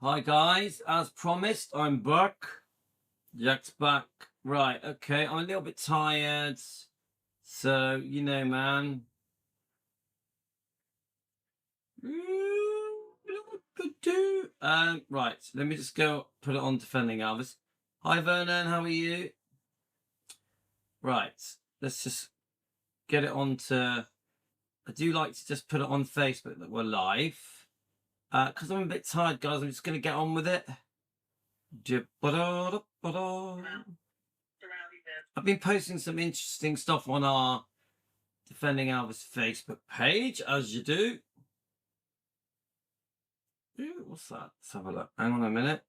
Hi guys, as promised, I'm back. Jack's back. Right, okay, I'm a little bit tired. So, man. Right, let me just go put it on Defending Elvis. Hi Vernon, how are you? Right, let's just get it on to... I do like to just put it on Facebook that we're live. Because I'm a bit tired, guys, I'm just going to get on with it. I've been posting some interesting stuff on our Defending Elvis Facebook page, as you do. Ooh, what's that? Let's have a look. Hang on a minute.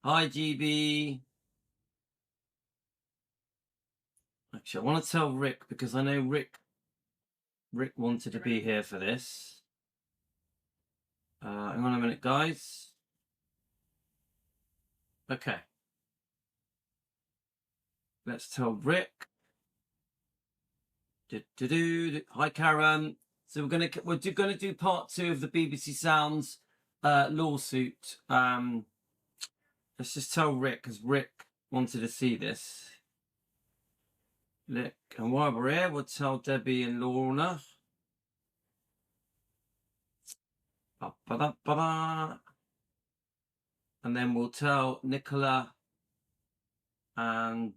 Hi, GB. Actually, I want to tell Rick because I know Rick wanted to be here for this. Hang on a minute, guys. Okay. Let's tell Rick. Hi, Karen. So we're gonna do part 2 of the BBC Sounds lawsuit. Let's just tell Rick because Rick wanted to see this. Rick, and while we're here, we'll tell Debbie and Lorna. And then we'll tell Nicola and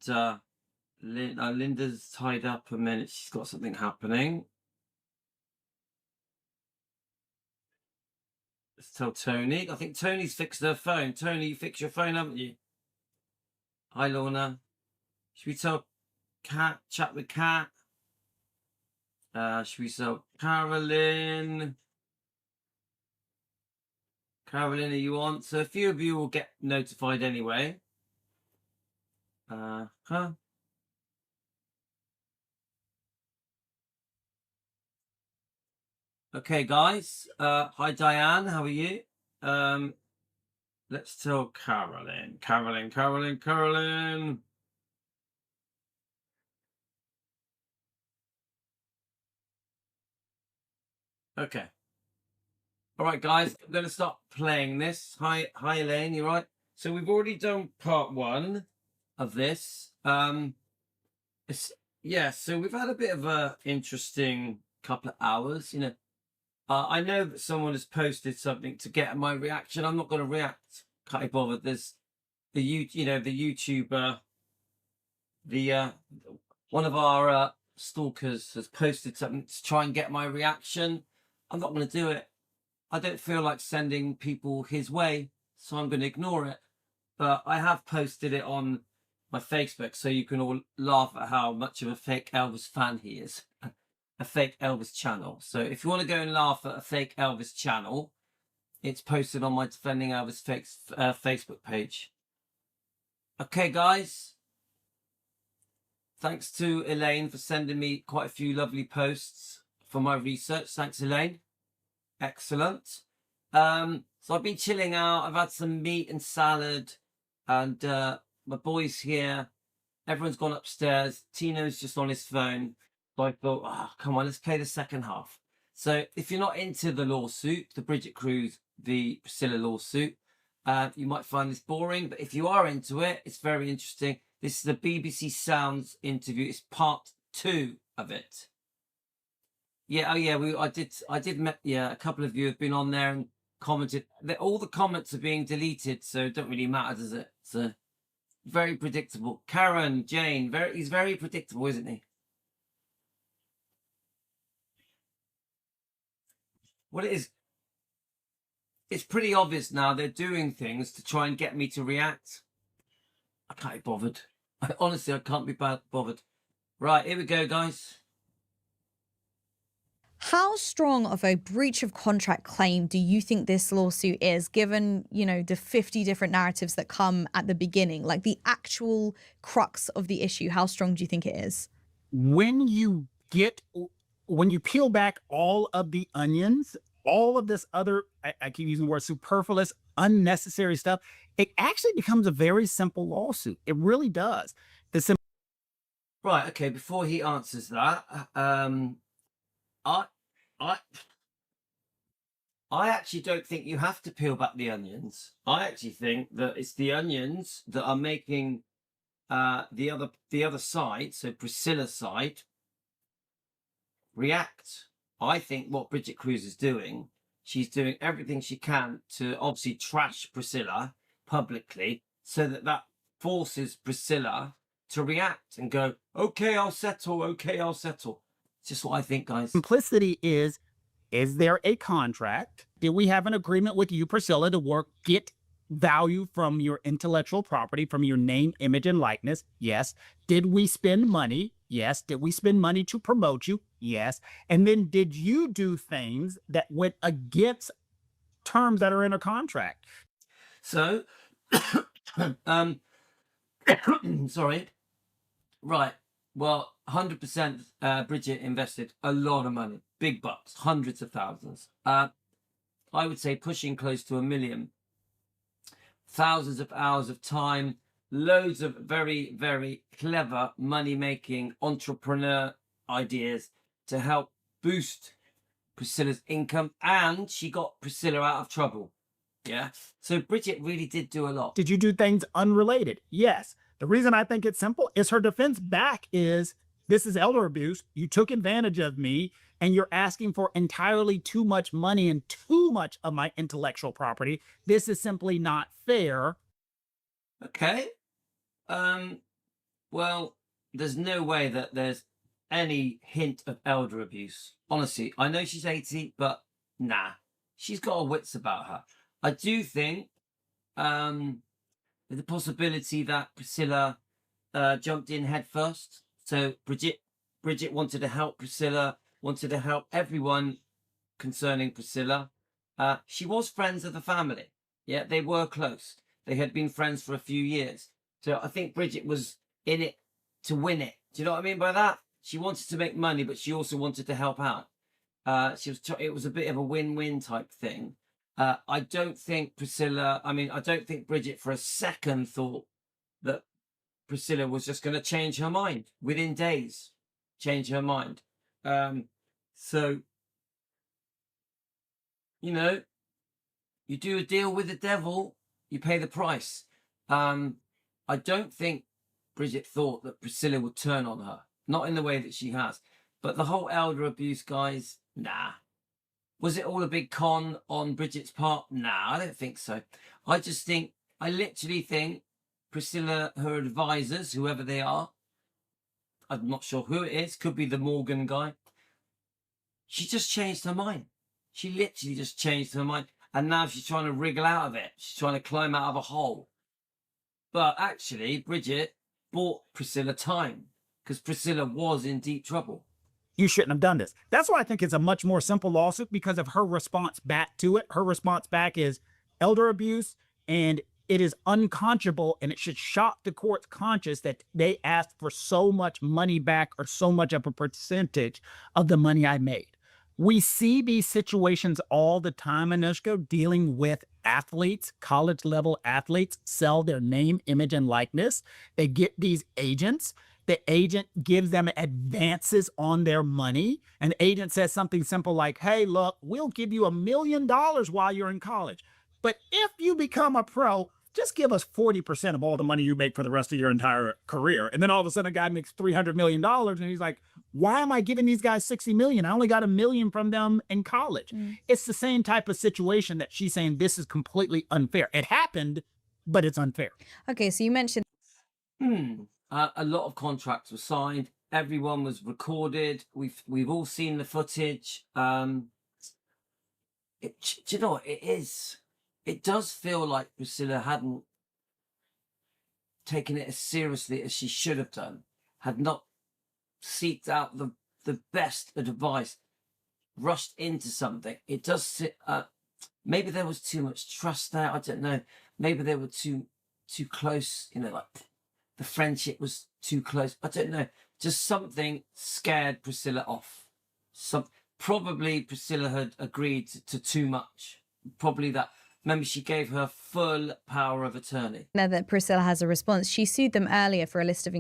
Linda's tied up a minute. She's got something happening. Let's tell Tony. I think Tony's fixed her phone. Tony, you fixed your phone, haven't you? Hi, Lorna. Should we tell Kat? Chat with Kat. Should we tell Carolyn? Carolyn, are you on? So a few of you will get notified anyway. Okay, guys. Hi, Diane. How are you? Let's tell Carolyn. Carolyn. Okay. All right, guys. I'm going to start playing this. Hi, Elaine. You right? So we've already done part 1 of this. So we've had a bit of a interesting couple of hours. I know that someone has posted something to get my reaction. I'm not going to react. Can't be bothered. There's the YouTuber, one of our stalkers has posted something to try and get my reaction. I'm not going to do it. I don't feel like sending people his way, so I'm going to ignore it. But I have posted it on my Facebook, so you can all laugh at how much of a fake Elvis fan he is. A fake Elvis channel. So if you want to go and laugh at a fake Elvis channel, it's posted on my Defending Elvis Facebook page. Okay, guys. Thanks to Elaine for sending me quite a few lovely posts for my research. Thanks, Elaine. Excellent. So I've been chilling out. I've had some meat and salad, and my boy's here. Everyone's gone upstairs. Tino's just on his phone. So I thought, come on, let's play the second half. So if you're not into the lawsuit, the Brigitte Kruse v. Priscilla lawsuit, you might find this boring. But if you are into it, it's very interesting. This is the BBC Sounds interview. It's part 2 of it. Yeah, I did. A couple of you have been on there and commented. All the comments are being deleted, so it don't really matter, does it? So very predictable. Karen, Jane, he's very predictable, isn't he? What it is, it's pretty obvious now they're doing things to try and get me to react. I can't be bothered. Honestly, I can't be bothered. Right, here we go, guys. How strong of a breach of contract claim do you think this lawsuit is, given, the 50 different narratives that come at the beginning, like the actual crux of the issue? How strong do you think it is? When you peel back all of the onions, all of this other, I keep using the word superfluous, unnecessary stuff, it actually becomes a very simple lawsuit. It really does. Right, okay, before he answers that, I, I, I actually don't think you have to peel back the onions. I actually think that it's the onions that are making the other side, so Priscilla's side, react. I think what Brigitte Kruse is doing, she's doing everything she can to obviously trash Priscilla publicly, so that forces Priscilla to react and go, okay, I'll settle. Okay, I'll settle. It's just what I think, guys. Simplicity is there a contract? Did we have an agreement with you, Priscilla, to get value from your intellectual property, from your name, image, and likeness? Yes. Did we spend money? Yes. Did we spend money to promote you? Yes. And then did you do things that went against terms that are in a contract? So, sorry. Right. Well, 100% Bridget invested a lot of money, big bucks, hundreds of thousands. I would say pushing close to 1 million. Thousands of hours of time, loads of very, very clever money-making entrepreneur ideas to help boost Priscilla's income, and she got Priscilla out of trouble. Yeah. So Bridget really did do a lot. Did you do things unrelated? Yes. The reason I think it's simple is her defense back is, this is elder abuse. You took advantage of me, and you're asking for entirely too much money and too much of my intellectual property. This is simply not fair. Okay. Well, there's no way that there's any hint of elder abuse. Honestly, I know she's 80, but nah, she's got her wits about her. I do think the possibility that Priscilla jumped in head first. So Brigitte wanted to help Priscilla, wanted to help everyone concerning Priscilla. She was friends of the family. Yeah, they were close. They had been friends for a few years. So I think Brigitte was in it to win it. Do you know what I mean by that? She wanted to make money, but she also wanted to help out. It was a bit of a win-win type thing. I don't think Brigitte for a second thought that Priscilla was just going to change her mind within days, change her mind. So, you know, you do a deal with the devil, you pay the price. I don't think Brigitte thought that Priscilla would turn on her, not in the way that she has. But the whole elder abuse, guys, nah. Was it all a big con on Bridget's part? Nah, I don't think so. I literally think Priscilla, her advisors, whoever they are, I'm not sure who it is, could be the Morgan guy. She just changed her mind. She literally just changed her mind. And now she's trying to wriggle out of it. She's trying to climb out of a hole. But actually, Brigitte bought Priscilla time, because Priscilla was in deep trouble. You shouldn't have done this. That's why I think it's a much more simple lawsuit, because of her response back to it. Her response back is elder abuse, and it is unconscionable, and it should shock the court's conscience that they asked for so much money back, or so much of a percentage of the money I made. We see these situations all the time, Anushka, dealing with athletes, college-level athletes, sell their name, image, and likeness. They get these agents. The agent gives them advances on their money. An agent says something simple like, hey, look, we'll give you $1 million while you're in college. But if you become a pro, just give us 40% of all the money you make for the rest of your entire career. And then all of a sudden a guy makes $300 million and he's like, why am I giving these guys $60 million? I only got $1 million from them in college. It's the same type of situation that she's saying this is completely unfair. It happened, but it's unfair. Okay, so you mentioned a lot of contracts were signed. Everyone was recorded. We've all seen the footage. Do you know what it is? It does feel like Priscilla hadn't taken it as seriously as she should have done, had not seeked out the best advice, rushed into something. It does maybe there was too much trust there. I don't know. Maybe they were too close. You know, like the friendship was too close. I don't know. Just something scared Priscilla off. Probably Priscilla had agreed to too much. Probably that. Remember, she gave her full power of attorney. now that Priscilla has a response, she sued them earlier for a list of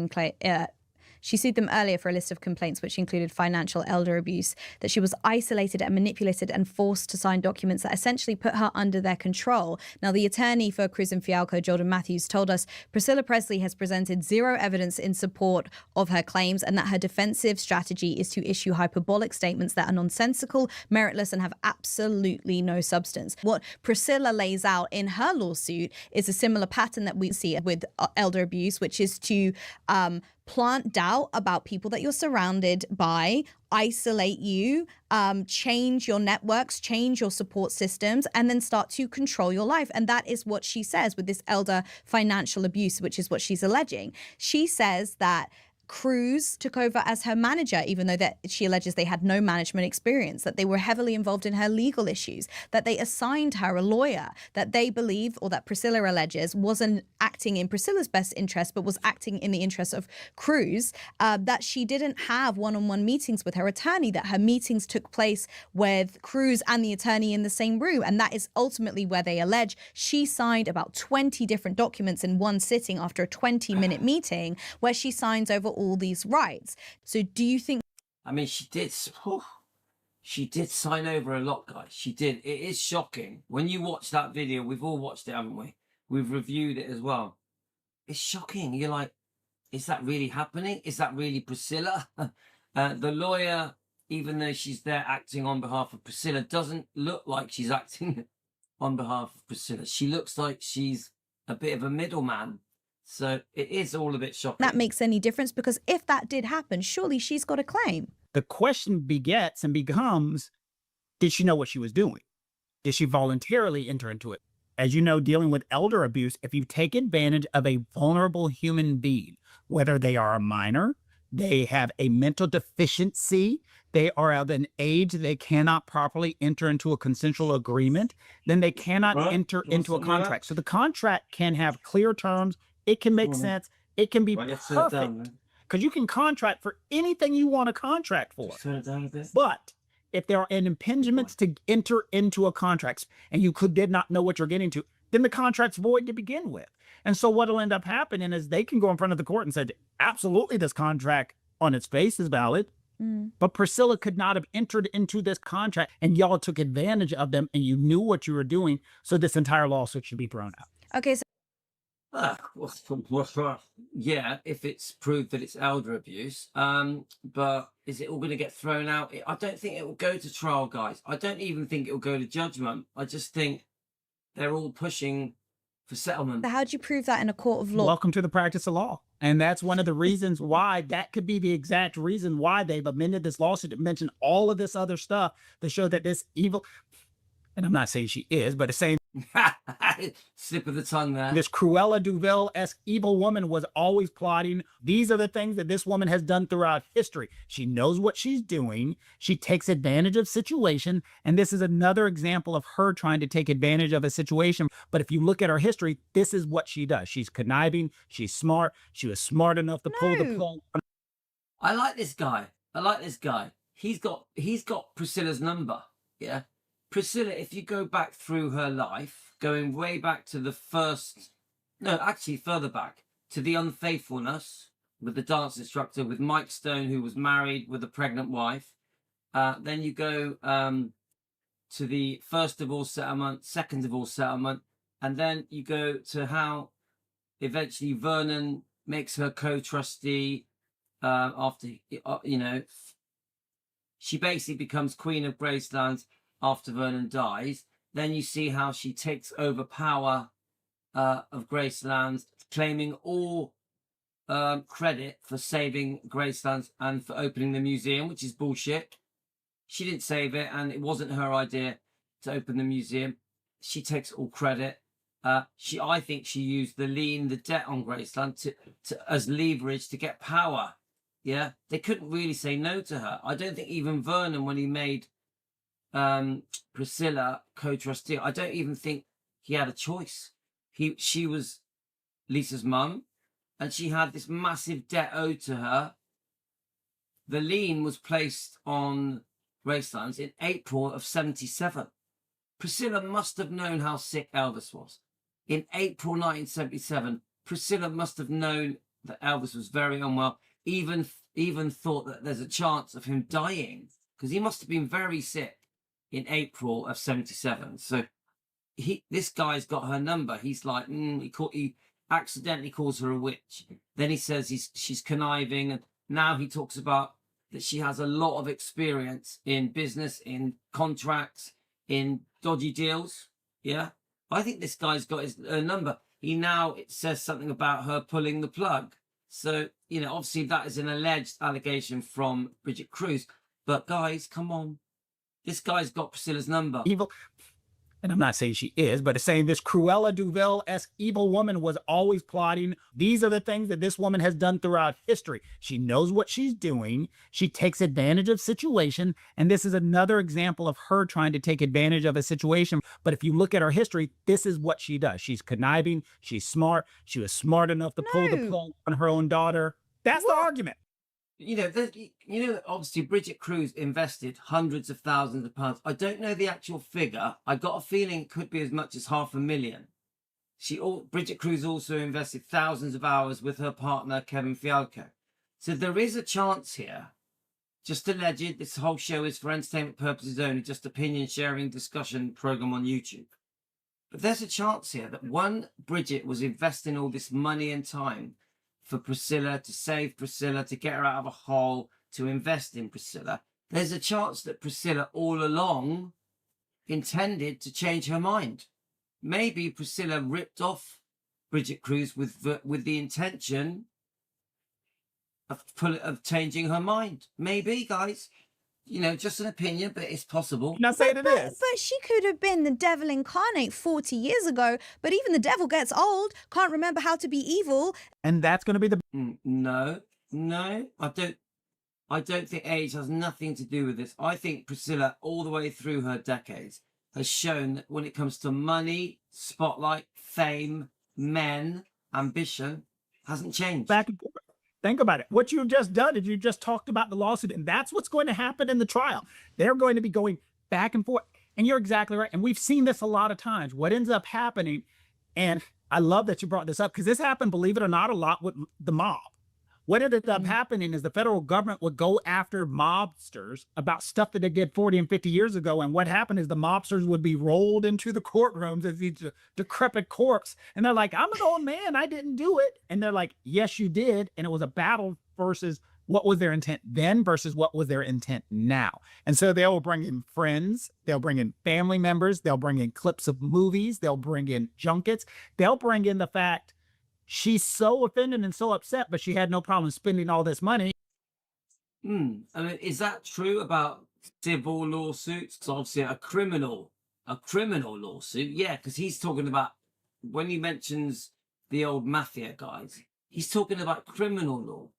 She sued them earlier for a list of complaints, which included financial elder abuse, that she was isolated and manipulated and forced to sign documents that essentially put her under their control. Now, the attorney for Kruse and Fialco, Jordan Matthews, told us Priscilla Presley has presented zero evidence in support of her claims and that her defensive strategy is to issue hyperbolic statements that are nonsensical, meritless, and have absolutely no substance. What Priscilla lays out in her lawsuit is a similar pattern that we see with elder abuse, which is to plant doubt about people that you're surrounded by, isolate you, change your networks, change your support systems, and then start to control your life. And that is what she says with this elder financial abuse, which is what she's alleging. She says that Kruse took over as her manager, even though that she alleges they had no management experience, that they were heavily involved in her legal issues, that they assigned her a lawyer, that they believe, or that Priscilla alleges, wasn't acting in Priscilla's best interest, but was acting in the interest of Kruse, that she didn't have one-on-one meetings with her attorney, that her meetings took place with Kruse and the attorney in the same room. And that is ultimately where they allege she signed about 20 different documents in one sitting after a 20-minute meeting, where she signs over all these rights. So do you think... I mean, she did sign over a lot, guys. She did. It is shocking. When you watch that video, we've all watched it, haven't we? We've reviewed it as well. It's shocking. You're like, is that really happening? Is that really Priscilla? The lawyer, even though she's there acting on behalf of Priscilla, doesn't look like she's acting on behalf of Priscilla. She looks like she's a bit of a middleman. So it is all a bit shocking. That makes any difference, because if that did happen, surely she's got a claim. The question begets and becomes, did she know what she was doing? Did she voluntarily enter into it? As you know, dealing with elder abuse, if you take advantage of a vulnerable human being, whether they are a minor, they have a mental deficiency, they are of an age they cannot properly enter into a consensual agreement, then they cannot enter into a contract. So the contract can have clear terms. It can make sense. It can be perfect, because you can contract for anything you want to contract for. But if there are impediments to enter into a contract and you did not know what you're getting to, then the contract's void to begin with. And so what will end up happening is they can go in front of the court and say, absolutely, this contract on its face is valid. But Priscilla could not have entered into this contract, and y'all took advantage of them, and you knew what you were doing. So this entire lawsuit should be thrown out. Okay, so yeah, if it's proved that it's elder abuse, but is it all going to get thrown out? I don't think it will go to trial, guys. I don't even think it will go to judgment. I just think they're all pushing for settlement. how do you prove that in a court of law? Welcome to the practice of law. And that's one of the reasons why that could be the exact reason why they've amended this lawsuit to mention all of this other stuff to show that this evil, and I'm not saying she is, but it's saying Slip of the tongue there. this Cruella Duvall-esque evil woman was always plotting. These are the things that this woman has done throughout history. She knows what she's doing. She takes advantage of situation. And this is another example of her trying to take advantage of a situation. But if you look at her history, this is what she does. She's conniving. She's smart. She was smart enough to pull the plug. I like this guy. He's got Priscilla's number. Yeah. Priscilla, if you go back through her life, going way back to further back, to the unfaithfulness with the dance instructor, with Mike Stone, who was married with a pregnant wife. Then you go to the first divorce settlement, second divorce settlement, and then you go to how eventually Vernon makes her co-trustee after, she basically becomes Queen of Graceland after Vernon dies. Then you see how she takes over power of Graceland, claiming all credit for saving Graceland and for opening the museum, which is bullshit. She didn't save it, and it wasn't her idea to open the museum. She takes all credit. I think she used the debt on Graceland as leverage to get power. Yeah, they couldn't really say no to her. I don't think even Vernon, when he made Priscilla co-trustee, I don't even think he had a choice. She was Lisa's mum, and she had this massive debt owed to her. The lien was placed on Gracelands in April of 1977. Priscilla must have known how sick Elvis was. In April 1977, Priscilla must have known that Elvis was very unwell. even thought that there's a chance of him dying, because he must have been very sick in April of 77. So this guy's got her number. He's like, he accidentally calls her a witch. Then he says she's conniving, and now he talks about that she has a lot of experience in business, in contracts, in dodgy deals. Yeah, I think this guy's got his number. It says something about her pulling the plug. So, obviously that is an alleged allegation from Brigitte Kruse. But guys, come on. This guy's got Priscilla's number. Evil. And I'm not saying she is, but it's saying this Cruella de Vil-esque evil woman was always plotting. These are the things that this woman has done throughout history. She knows what she's doing. She takes advantage of situation. And this is another example of her trying to take advantage of a situation. But if you look at her history, this is what she does. She's conniving. She's smart. She was smart enough to pull the plug on her own daughter. That's the argument. Obviously Brigitte Kruse invested hundreds of thousands of pounds. I don't know the actual figure. I got a feeling it could be as much as $500,000. Brigitte Kruse also invested thousands of hours with her partner Kevin Fialco. So there is a chance here. Just alleged. This whole show is for entertainment purposes only, just opinion sharing discussion program on YouTube. But there's a chance here that Brigitte was investing all this money and time for Priscilla, to save Priscilla, to get her out of a hole, to invest in Priscilla. There's a chance that Priscilla all along intended to change her mind. Maybe Priscilla ripped off Brigitte Kruse with the intention of changing her mind. Maybe, guys. Just an opinion, but it's possible. Not saying it is. But she could have been the devil incarnate 40 years ago. But even the devil gets old, can't remember how to be evil. And that's going to be the... No, I don't think age has nothing to do with this. I think Priscilla, all the way through her decades, has shown that when it comes to money, spotlight, fame, men, ambition, hasn't changed. Back and forth. Think about it. What you've just done is you just talked about the lawsuit, and that's what's going to happen in the trial. They're going to be going back and forth. And you're exactly right. And we've seen this a lot of times. What ends up happening, and I love that you brought this up, because this happened, believe it or not, a lot with the mob. What ended up happening is the federal government would go after mobsters about stuff that they did 40 and 50 years ago. And what happened is the mobsters would be rolled into the courtrooms as these decrepit corpse. And they're like, I'm an old man. I didn't do it. And they're like, yes, you did. And it was a battle versus what was their intent then versus what was their intent now. And so they'll bring in friends. They'll bring in family members. They'll bring in clips of movies. They'll bring in junkets. They'll bring in the fact she's so offended and so upset, but she had no problem spending all this money. I mean, is that true about civil lawsuits? It's obviously a criminal lawsuit. Yeah, because he's talking about, when he mentions the old mafia guys, he's talking about criminal law.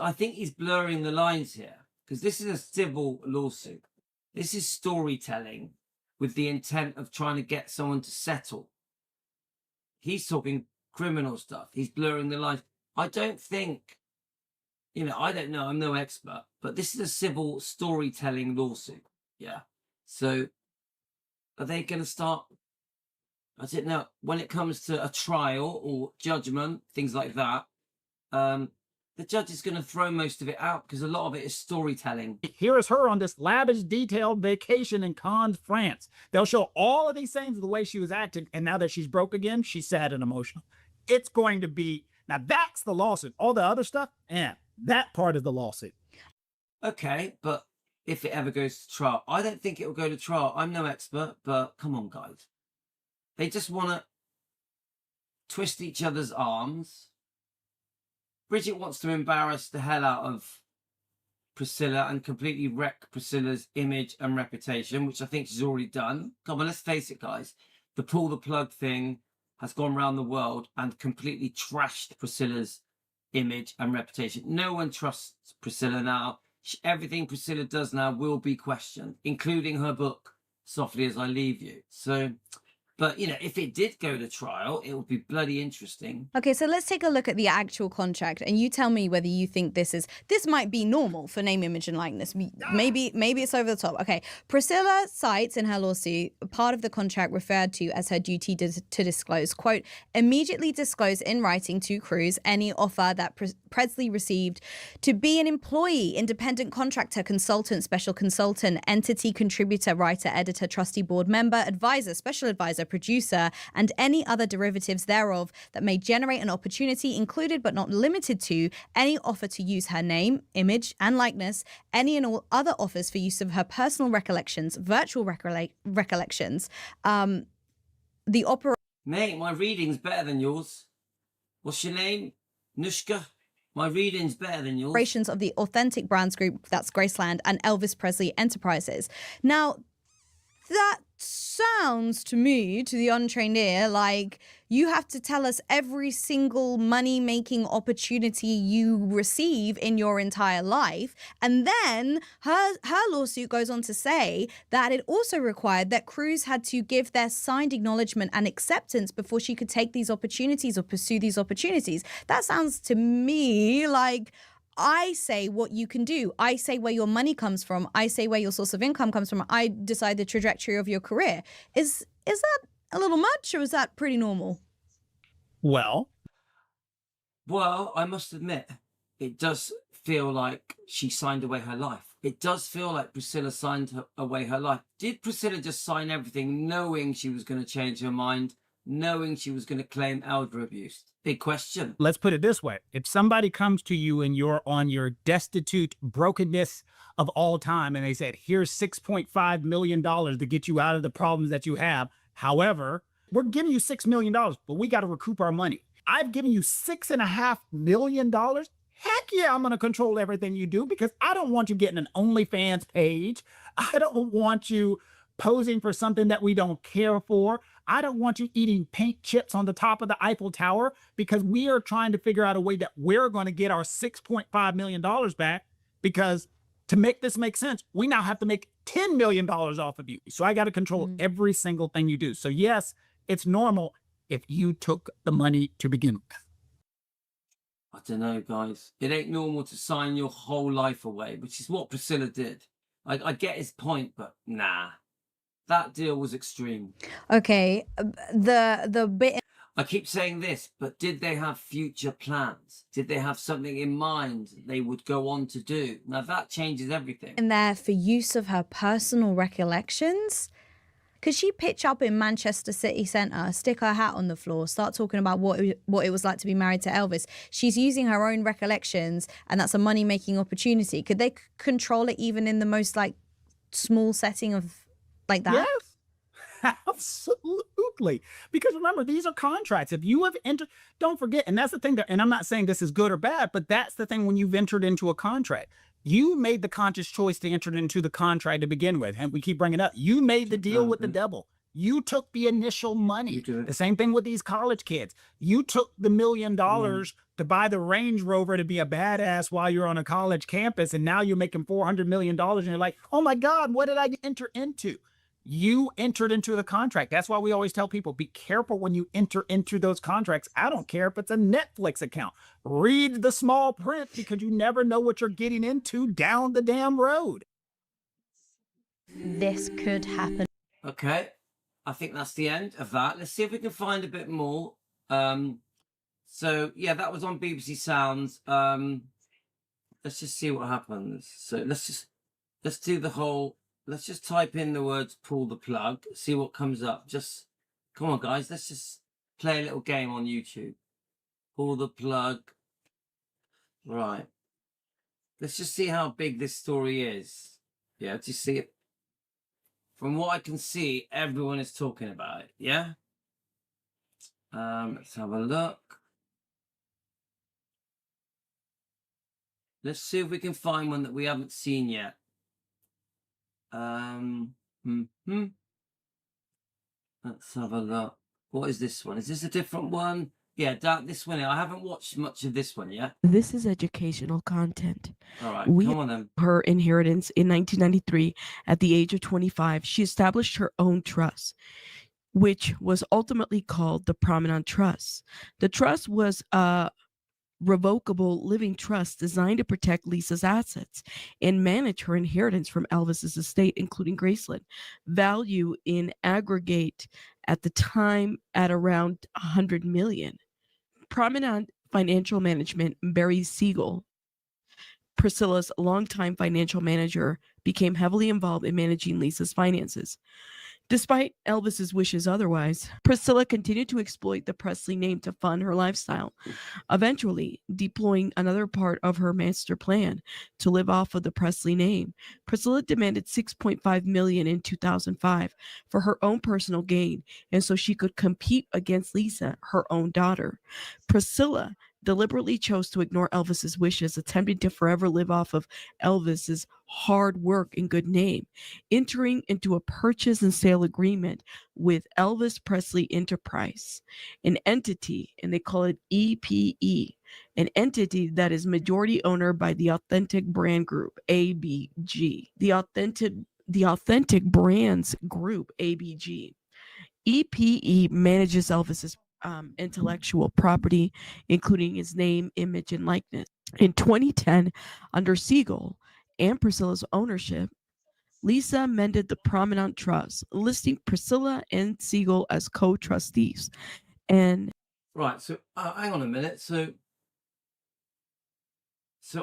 I think he's blurring the lines here, because this is a civil lawsuit. This is storytelling with the intent of trying to get someone to settle. He's talking criminal stuff. He's blurring the lines. I don't think, I don't know. I'm no expert, but this is a civil storytelling lawsuit. Yeah. So are they going to start? I don't know. When it comes to a trial or judgment, things like that, the judge is going to throw most of it out because a lot of it is storytelling. Here is her on this lavish, detailed vacation in Cannes, France. They'll show all of these things of the way she was acting. And now that she's broke again, she's sad and emotional. It's going to be, now that's the lawsuit. All the other stuff, that part is the lawsuit. Okay, but if it ever goes to trial, I don't think it will go to trial. I'm no expert, but come on, guys. They just want to twist each other's arms. Brigitte wants to embarrass the hell out of Priscilla and completely wreck Priscilla's image and reputation, which I think she's already done. Come on, let's face it, guys. The pull the plug thing has gone around the world and completely trashed Priscilla's image and reputation. No one trusts Priscilla now. Everything Priscilla does now will be questioned, including her book, Softly as I Leave You. So, but, if it did go to trial, it would be bloody interesting. Okay, so let's take a look at the actual contract, and you tell me whether you think this might be normal for name, image, and likeness. Maybe it's over the top. Okay, Priscilla cites in her lawsuit part of the contract referred to as her duty to disclose, quote, immediately disclose in writing to Kruse any offer that Presley received to be an employee, independent contractor, consultant, special consultant, entity contributor, writer, editor, trustee, board member, advisor, special advisor, producer, and any other derivatives thereof that may generate an opportunity, included but not limited to any offer to use her name, image, and likeness, any and all other offers for use of her personal recollections, virtual recollections, the Mate, my reading's better than yours. What's your name? Nushka? My reading's better than yours. operations of the Authentic Brands Group, that's Graceland, and Elvis Presley Enterprises. Now, that sounds to me, to the untrained ear, like you have to tell us every single money-making opportunity you receive in your entire life. And then her lawsuit goes on to say that it also required that Kruse had to give their signed acknowledgement and acceptance before she could take these opportunities or pursue these opportunities. That sounds to me like I say what you can do. I say where your money comes from. I say where your source of income comes from. I decide the trajectory of your career. Is that a little much, or is that pretty normal? Well, I must admit, it does feel like she signed away her life. It does feel like Priscilla signed away her life. Did Priscilla just sign everything knowing she was going to change her mind, knowing she was going to claim elder abuse? Big question. let's put it this way. If somebody comes to you and you're on your destitute brokenness of all time and they said, here's $6.5 million to get you out of the problems that you have. However, we're giving you $6 million, but we got to recoup our money. I've given you $6.5 million. Heck yeah, I'm going to control everything you do because I don't want you getting an OnlyFans page. I don't want you posing for something that we don't care for. I don't want you eating paint chips on the top of the Eiffel Tower because we are trying to figure out a way that we're going to get our $6.5 million back, because to make this make sense, we now have to make $10 million off of you. So I got to control every single thing you do. So yes, it's normal if you took the money to begin with. I don't know, guys. It ain't normal to sign your whole life away, which is what Priscilla did. I get his point, but nah. That deal was extreme. Okay, the bit I keep saying this, but did they have future plans? Did they have something in mind they would go on to do? Now that changes everything. in there for use of her personal recollections. Could she pitch up in Manchester City Centre, stick her hat on the floor, start talking about what it was like to be married to Elvis? She's using her own recollections, and that's a money-making opportunity. Could they control it even in the most like small setting of like that? Yes, absolutely. Because remember, these are contracts. If you have entered, don't forget, and that's the thing that, and I'm not saying this is good or bad, but that's the thing when you've entered into a contract. You made the conscious choice to enter into the contract to begin with. And we keep bringing it up. You made the deal with the devil. You took the initial money. The same thing with these college kids. You took the $1 million to buy the Range Rover to be a badass while you're on a college campus. And now you're making $400 million. And you're like, oh my God, what did I enter into? You entered into the contract. That's why we always tell people, be careful when you enter into those contracts. I don't care if it's a Netflix account. Read the small print, because you never know what you're getting into down the damn road. This could happen. Okay, I think that's the end of that. Let's see if we can find a bit more. So yeah, that was on BBC Sounds. Let's just see what happens. So let's do the whole. Let's just type in the words pull the plug, see what comes up. Just, come on guys, let's just play a little game on YouTube. Pull the plug. Right. Let's just see how big this story is. Yeah, do you see it? From what I can see, everyone is talking about it, yeah? Let's have a look. Let's see if we can find one that we haven't seen yet. Let's have a look. What is this one? Is this a different one? Yeah, this one. I haven't watched much of this one yet. This is educational content. All right, We come on then. her inheritance in 1993 at the age of 25. She established her own trust, which was ultimately called the Promenade Trust. The trust was a revocable living trust designed to protect Lisa's assets and manage her inheritance from Elvis's estate, including Graceland. Value in aggregate at the time at around $100 million. Promenade financial management, Barry Siegel, Priscilla's longtime financial manager, became heavily involved in managing Lisa's finances. Despite Elvis's wishes otherwise, Priscilla continued to exploit the Presley name to fund her lifestyle, eventually deploying another part of her master plan to live off of the Presley name. Priscilla demanded $6.5 million in 2005 for her own personal gain, and so she could compete against Lisa, her own daughter. Priscilla deliberately chose to ignore Elvis's wishes, attempting to forever live off of Elvis's hard work and good name, entering into a purchase and sale agreement with Elvis Presley Enterprise, an entity, and they call it EPE, an entity that is majority owner by the Authentic Brand Group, ABG. The Authentic Brands Group, ABG. EPE manages Elvis's intellectual property, including his name, image, and likeness. In 2010, under Siegel and Priscilla's ownership, Lisa amended the Prominent Trust, listing Priscilla and Siegel as co-trustees. And Right, so hang on a minute. So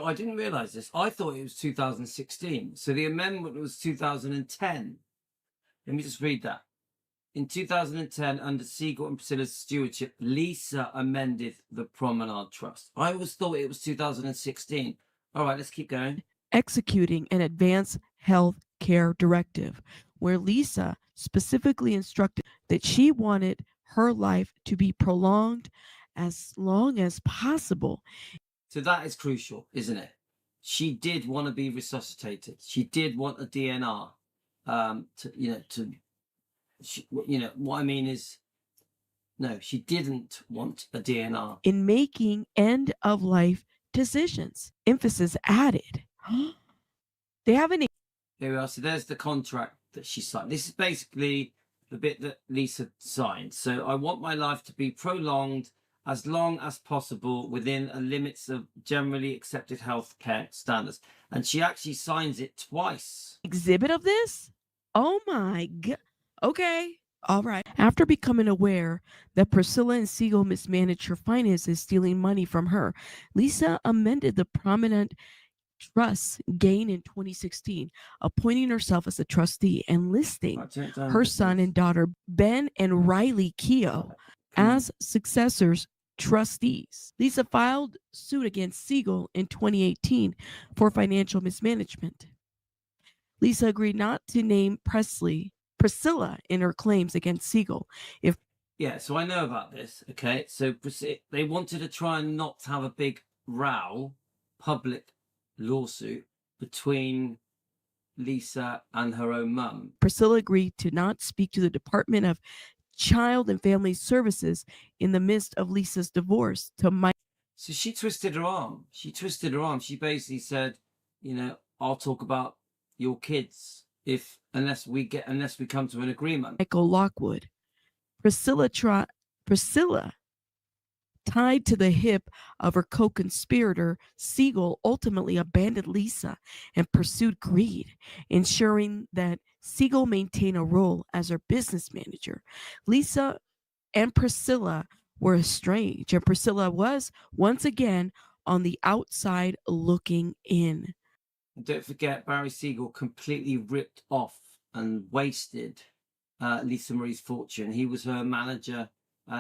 I didn't realize this. I thought it was 2016. So the amendment was 2010. Let me just read that. In 2010, under Siegel and Priscilla's stewardship, Lisa amended the Promenade Trust. I always thought it was 2016. All right, let's keep going. executing an advanced health care directive, where Lisa specifically instructed that she wanted her life to be prolonged as long as possible. So that is crucial, isn't it? She did want to be resuscitated. She did want a DNR. What I mean is, no, she didn't want a DNR. In making end of life decisions. Emphasis added. They have an Here we are. So there's the contract that she signed. This is basically the bit that Lisa signed. So I want my life to be prolonged as long as possible within the limits of generally accepted healthcare standards. And she actually signs it twice. exhibit of this? Oh my God. Okay. All right. After becoming aware that Priscilla and Siegel mismanaged her finances, stealing money from her, Lisa amended the Prominent Trust gain in 2016, appointing herself as a trustee and listing her son and daughter, Ben and Riley Keough, as successors trustees. Lisa filed suit against Siegel in 2018 for financial mismanagement. Lisa agreed not to name Priscilla in her claims against Siegel. Yeah, so I know about this. Okay, so they wanted to try and not have a big row, public lawsuit between Lisa and her own mum. Priscilla agreed to not speak to the Department of Child and Family Services in the midst of Lisa's divorce to Mike. So she twisted her arm. She She basically said, I'll talk about your kids unless we come to an agreement. Michael Lockwood. Priscilla tied to the hip of her co-conspirator, Siegel ultimately abandoned Lisa and pursued greed, ensuring that Siegel maintained a role as her business manager. Lisa and Priscilla were estranged, and Priscilla was once again on the outside looking in. And don't forget, Barry Siegel completely ripped off and wasted Lisa Marie's fortune. He was her manager.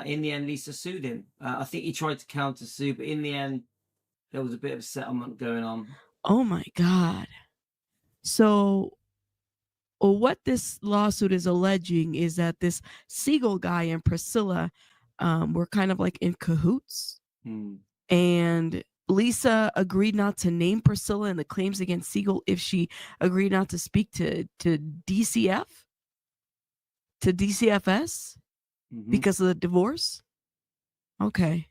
In the end, Lisa sued him. I think he tried to counter-sue, but in the end, there was a bit of a settlement going on. Oh my God. So what this lawsuit is alleging is that this Siegel guy and Priscilla were kind of like in cahoots. And Lisa agreed not to name Priscilla in the claims against Siegel if she agreed not to speak to DCF, to DCFS. Because of the divorce? Okay.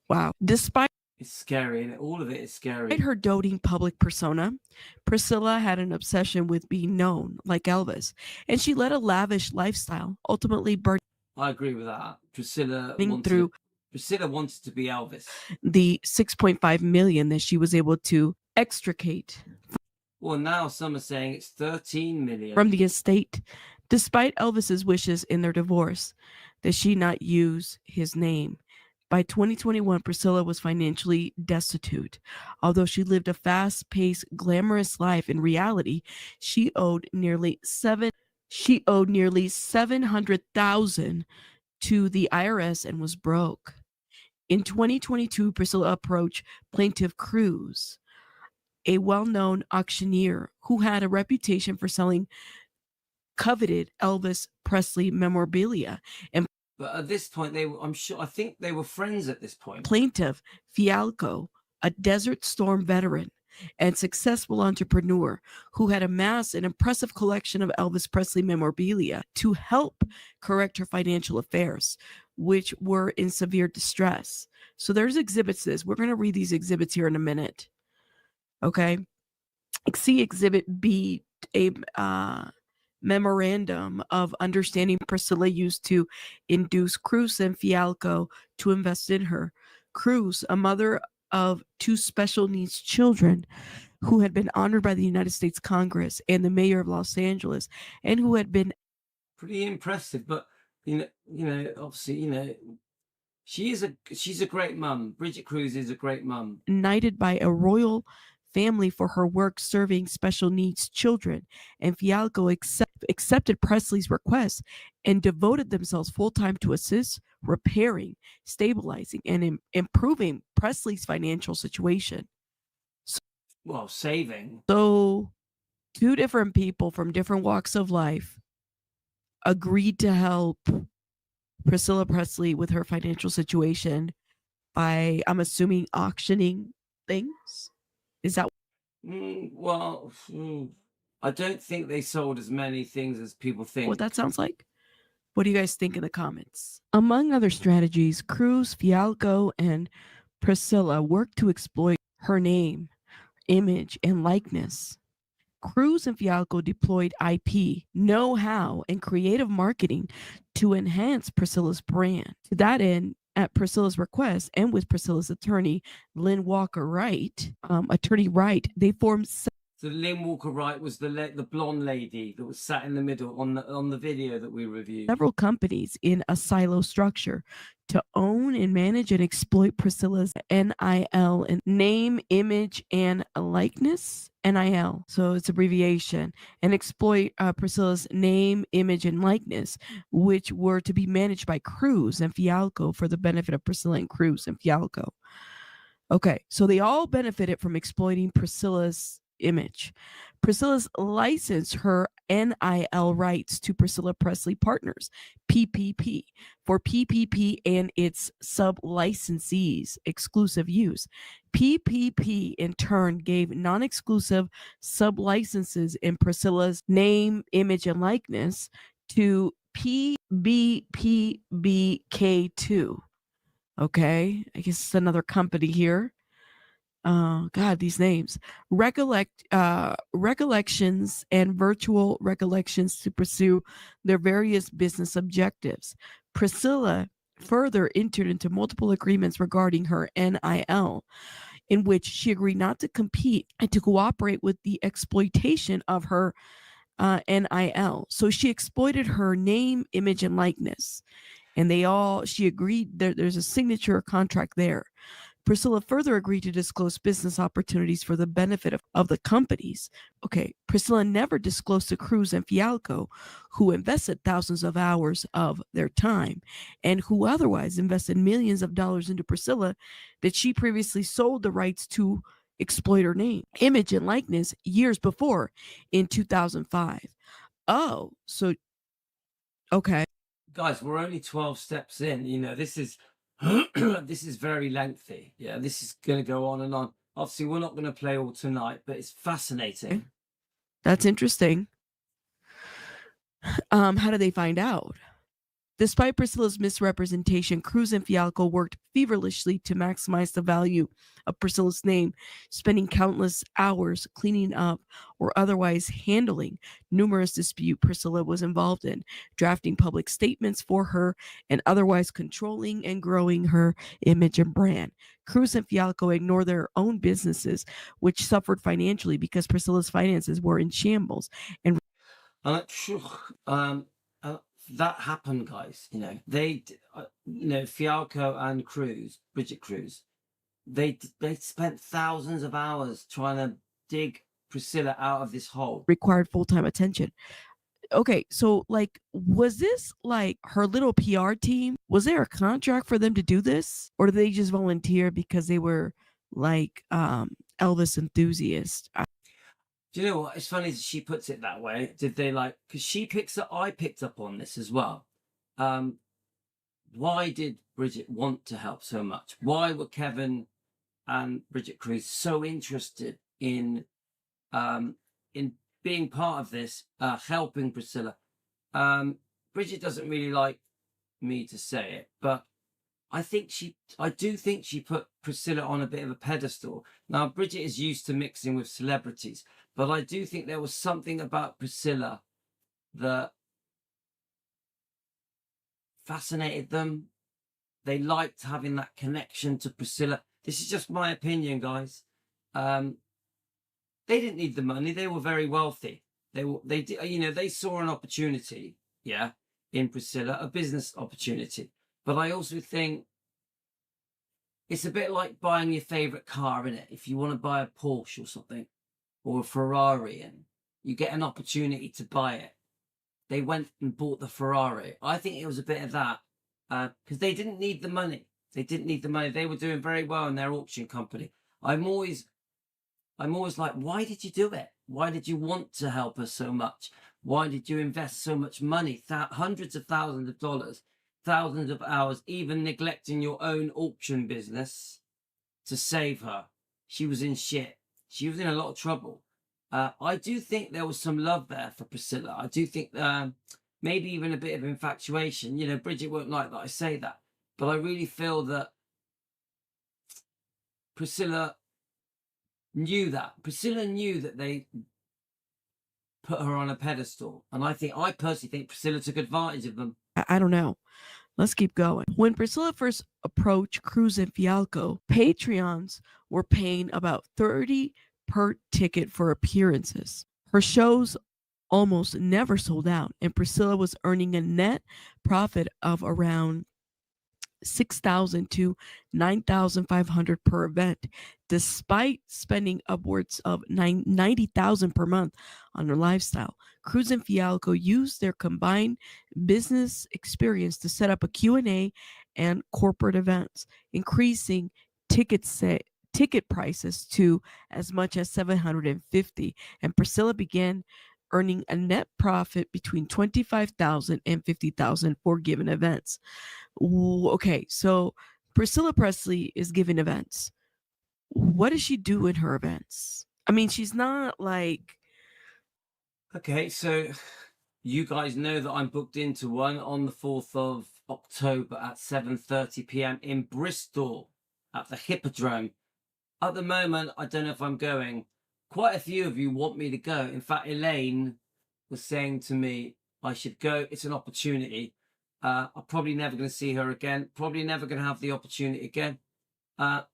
Wow. Despite it's scary, and all of it is scary. her doting public persona, Priscilla had an obsession with being known like Elvis, and she led a lavish lifestyle, ultimately burning. I agree with that. Priscilla wanted to be Elvis. The $6.5 million that she was able to extricate. Well, now some are saying it's $13 million from the estate, despite Elvis's wishes in their divorce that she not use his name. By 2021, Priscilla was financially destitute. Although she lived a fast-paced, glamorous life, in reality, she owed nearly $700,000 to the IRS and was broke. In 2022, Priscilla approached plaintiff Kruse, a well-known auctioneer who had a reputation for selling coveted Elvis Presley memorabilia, and But at this point, I think they were friends at this point. plaintiff Fialco, a Desert Storm veteran and successful entrepreneur who had amassed an impressive collection of Elvis Presley memorabilia to help correct her financial affairs, which were in severe distress. So there's exhibits to this. We're going to read these exhibits here in a minute. Okay. See Exhibit B, a memorandum of understanding Priscilla used to induce Kruse and Fialco to invest in her. Kruse, a mother of 2 special needs children who had been honored by the United States Congress and the mayor of Los Angeles, and who had been Pretty impressive, but obviously, she's a great mum. Brigitte Kruse is a great mum. knighted by a royal family for her work serving special needs children, and Fialco accepted Presley's request and devoted themselves full-time to assist, repairing, stabilizing, and improving Presley's financial situation. Well, saving. So 2 different people from different walks of life agreed to help Priscilla Presley with her financial situation by, I'm assuming, auctioning things. Is that? I don't think they sold as many things as people think. What that sounds like? What do you guys think in the comments? Among other strategies, Kruse, Fialco, and Priscilla worked to exploit her name, image, and likeness. Kruse and Fialco deployed IP, know-how, and creative marketing to enhance Priscilla's brand. To that end, at Priscilla's request and with Priscilla's attorney, Lynn Walker Wright, they formed. So Lynn Walker Wright was the blonde lady that was sat in the middle on the video that we reviewed. Several companies in a silo structure to own and manage and exploit Priscilla's NIL, and name, image, and likeness. NIL, so it's abbreviation, and exploit Priscilla's name, image, and likeness, which were to be managed by Kruse and Fialco for the benefit of Priscilla and Kruse and Fialco. Okay, so they all benefited from exploiting Priscilla's image. Priscilla's licensed her NIL rights to Priscilla Presley Partners, PPP, for PPP and its sub-licensees exclusive use. PPP in turn gave non-exclusive sub-licenses in Priscilla's name, image, and likeness to PBPBK2. Okay, I guess it's another company here. God, these names. Recollections and virtual recollections to pursue their various business objectives. Priscilla further entered into multiple agreements regarding her NIL, in which she agreed not to compete and to cooperate with the exploitation of her NIL. So she exploited her name, image, and likeness. And she agreed, there's a signature contract there. Priscilla further agreed to disclose business opportunities for the benefit of the companies. Okay, Priscilla never disclosed to Kruse and Fialco, who invested thousands of hours of their time and who otherwise invested millions of dollars into Priscilla, that she previously sold the rights to exploit her name, image, and likeness years before in 2005. Oh, so, okay. Guys, we're only 12 steps in. This is this is very lengthy. Yeah, this is going to go on and on. Obviously, we're not going to play all tonight, but it's fascinating. That's interesting. How did they find out? Despite Priscilla's misrepresentation, Kruse and Fialco worked feverishly to maximize the value of Priscilla's name, spending countless hours cleaning up or otherwise handling numerous disputes Priscilla was involved in, drafting public statements for her, and otherwise controlling and growing her image and brand. Kruse and Fialco ignored their own businesses, which suffered financially because Priscilla's finances were in shambles. And that happened, guys. Fialco and Brigitte Kruse, they spent thousands of hours trying to dig Priscilla out of this hole. Required full-time attention. Okay, so like, was this like her little PR team? Was there a contract for them to do this, or did they just volunteer because they were like Elvis enthusiasts? Do you know what? It's funny that she puts it that way. Did they like? Because I picked up on this as well. Why did Bridget want to help so much? Why were Kevin and Brigitte Kruse so interested in being part of this, helping Priscilla? Bridget doesn't really like me to say it, but I do think she put Priscilla on a bit of a pedestal. Now, Bridget is used to mixing with celebrities, but I do think there was something about Priscilla that fascinated them. They liked having that connection to Priscilla. This is just my opinion, guys. They didn't need the money. They were very wealthy. They saw an opportunity, in Priscilla, a business opportunity. But I also think it's a bit like buying your favorite car, innit? If you want to buy a Porsche or something, or a Ferrari, and you get an opportunity to buy it, they went and bought the Ferrari. I think it was a bit of that, because they didn't need the money. They were doing very well in their auction company. I'm always like, why did you do it? Why did you want to help us so much? Why did you invest so much money, hundreds of thousands of dollars, thousands of hours, even neglecting your own auction business to save her? She was in shit. She was in a lot of trouble. I do think there was some love there for Priscilla. I do think maybe even a bit of infatuation. Bridget won't like that I say that, but I really feel that Priscilla knew that. Priscilla knew that they put her on a pedestal. And I personally think Priscilla took advantage of them. I don't know. Let's keep going. When Priscilla first approached Kruse and Fialco, Patreons were paying about $30 per ticket for appearances. Her shows almost never sold out, and Priscilla was earning a net profit of around $6,000 to $9,500 per event, despite spending upwards of $90,000 per month on her lifestyle. Kruse and Fialco used their combined business experience to set up a Q&A and corporate events, increasing ticket prices to as much as $750, and Priscilla began earning a net profit between $25,000 and $50,000 for given events. Okay, so Priscilla Presley is giving events. What does she do in her events? I mean, she's not like... Okay, so you guys know that I'm booked into one on the 4th of October at 7:30 p.m. in Bristol at the Hippodrome. At the moment, I don't know if I'm going. Quite a few of you want me to go. In fact, Elaine was saying to me I should go. It's an opportunity. I'm probably never going to see her again. Probably never going to have the opportunity again. I'm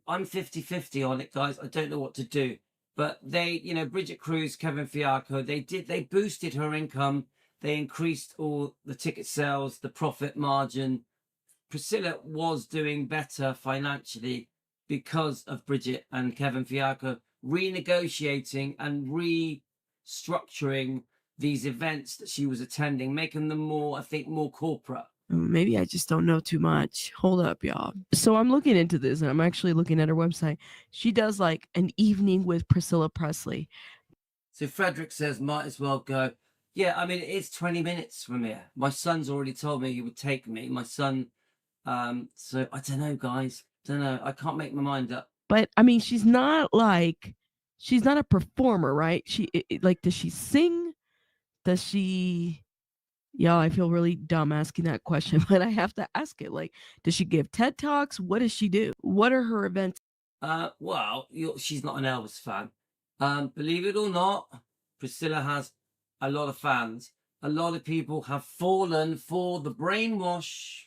50-50 on it, guys. I don't know what to do. But they, Brigitte Kruse, Kevin Fialco, they boosted her income. They increased all the ticket sales, the profit margin. Priscilla was doing better financially because of Brigitte and Kevin Fialco renegotiating and restructuring these events that she was attending, making them more corporate. Maybe I just don't know too much. Hold up, y'all. So I'm looking into this, and I'm actually looking at her website. She does like an evening with Priscilla Presley. So Frederick says, might as well go. Yeah, I mean, it's 20 minutes from here. My son's already told me he would take me. My son, so I don't know, guys. Don't know. I can't make my mind up. But I mean, she's not a performer, right? Does she sing? Does she... Yeah, I feel really dumb asking that question, but I have to ask it. Like, does she give TED Talks? What does she do? What are her events? Well, she's not an Elvis fan. Believe it or not, Priscilla has a lot of fans. A lot of people have fallen for the brainwash.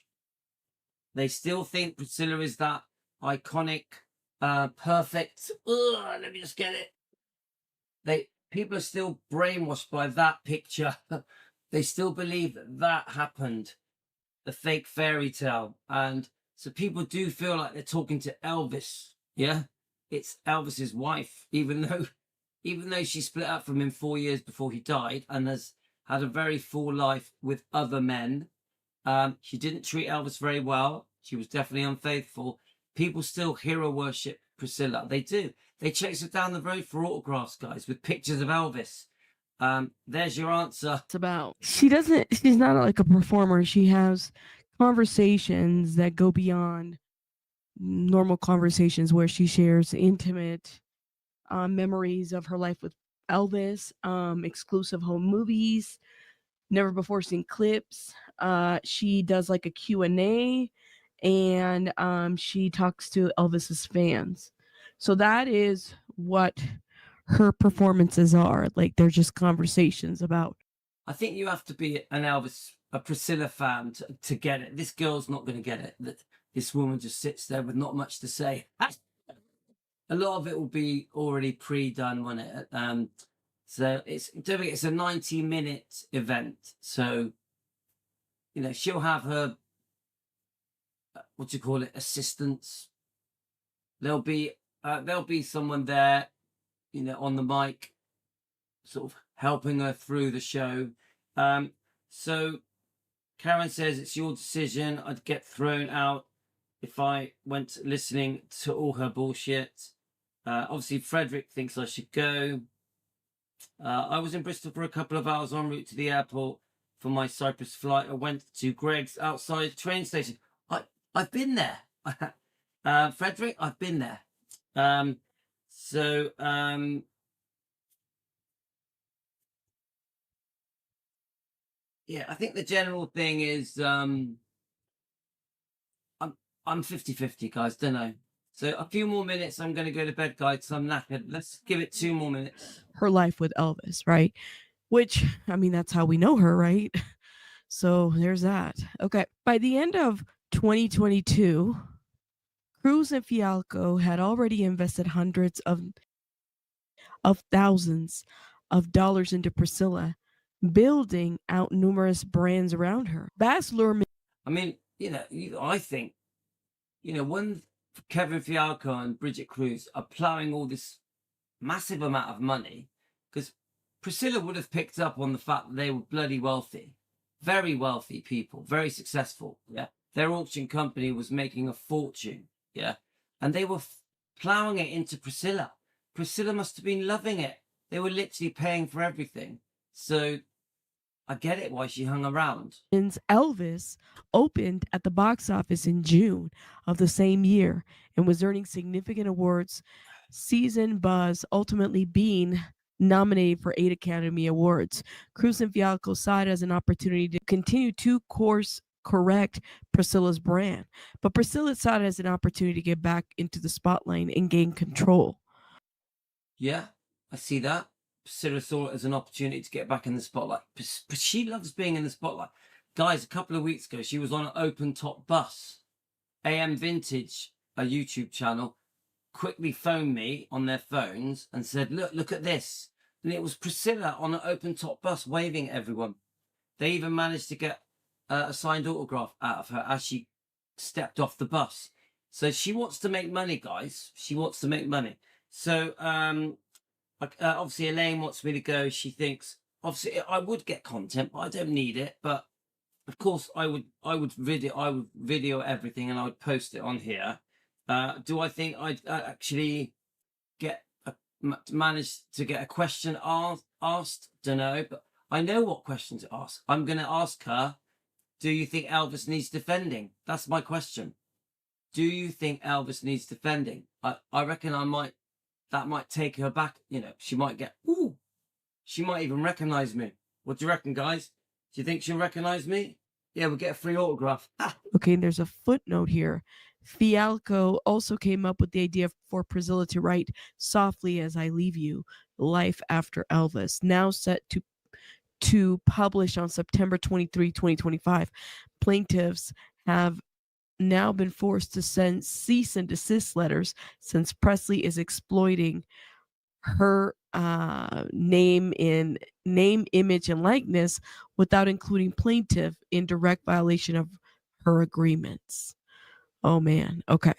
They still think Priscilla is that iconic, perfect. Let me just get it. People are still brainwashed by that picture. They still believe that that happened, the fake fairy tale. And so people do feel like they're talking to Elvis. Yeah. It's Elvis's wife, even though she split up from him 4 years before he died and has had a very full life with other men. She didn't treat Elvis very well. She was definitely unfaithful. People still hero worship Priscilla. They do. They chase her down the road for autographs, guys, with pictures of Elvis. There's your answer. It's about she's not like a performer. She has conversations that go beyond normal conversations where she shares intimate memories of her life with Elvis, exclusive home movies, never before seen clips. She does like a Q&A, and she talks to Elvis's fans. So that is what her performances are. Like, they're just conversations about. I think you have to be a Priscilla fan to get it. This girl's not going to get it. That this woman just sits there with not much to say. A lot of it will be already pre-done, won't it? So don't forget, it's a 90-minute event. So, you know, she'll have her, assistants. There'll be someone there, you know, on the mic, sort of helping her through the show. So Karen says it's your decision. I'd get thrown out if I went listening to all her bullshit. Obviously, Frederick thinks I should go. I was in Bristol for a couple of hours en route to the airport for my Cyprus flight. I went to Greg's outside train station. I've been there. Frederick, I've been there. Yeah, I think the general thing is I'm 50-50, guys. Don't know. So a few more minutes. I'm going to go to bed, guys. I'm knackered. Let's give it 2 more minutes. Her life with Elvis, right? Which, I mean, that's how we know her, right? So there's that. Okay. By the end of 2022, Kruse and Fialco had already invested hundreds of thousands of dollars into Priscilla, building out numerous brands around her. Baz Luhrmann. I mean, I think, when Kevin Fialco and Brigitte Kruse are plowing all this massive amount of money, because Priscilla would have picked up on the fact that they were bloody wealthy, very wealthy people, very successful. Yeah. Their auction company was making a fortune. Yeah. And they were plowing it into Priscilla. Priscilla must have been loving it. They were literally paying for everything. So I get it why she hung around. Elvis opened at the box office in June of the same year and was earning significant awards, season buzz, ultimately being nominated for 8 Academy Awards. Kruse and Fialco saw it as an opportunity to continue to course correct Priscilla's brand, but Priscilla saw it as an opportunity to get back into the spotlight and gain control. Yeah, I see that. Priscilla saw it as an opportunity to get back in the spotlight. But she loves being in the spotlight. Guys, a couple of weeks ago, she was on an open top bus. AM Vintage, a YouTube channel, quickly phoned me on their phones and said, look at this. And it was Priscilla on an open top bus waving at everyone. They even managed to get a signed autograph out of her as she stepped off the bus. So she wants to make money, guys. She wants to make money. So obviously Elaine wants me to go. She thinks, obviously I would get content, but I don't need it. But of course I would video everything and I would post it on here. Do I think I'd actually manage to get a question asked? Don't know, but I know what question to ask. I'm going to ask her, do you think Elvis needs defending? That's my question. Do you think Elvis needs defending? I reckon that might take her back. She might get, she might even recognize me. What do you reckon, guys? Do you think she'll recognize me? Yeah, we'll get a free autograph. Okay, and there's a footnote here. Fialco also came up with the idea for Priscilla to write Softly as I Leave You, Life After Elvis, now set to publish on September 23, 2025. Plaintiffs have now been forced to send cease and desist letters since Presley is exploiting her name, image, and likeness without including plaintiff in direct violation of her agreements. Oh man. Okay.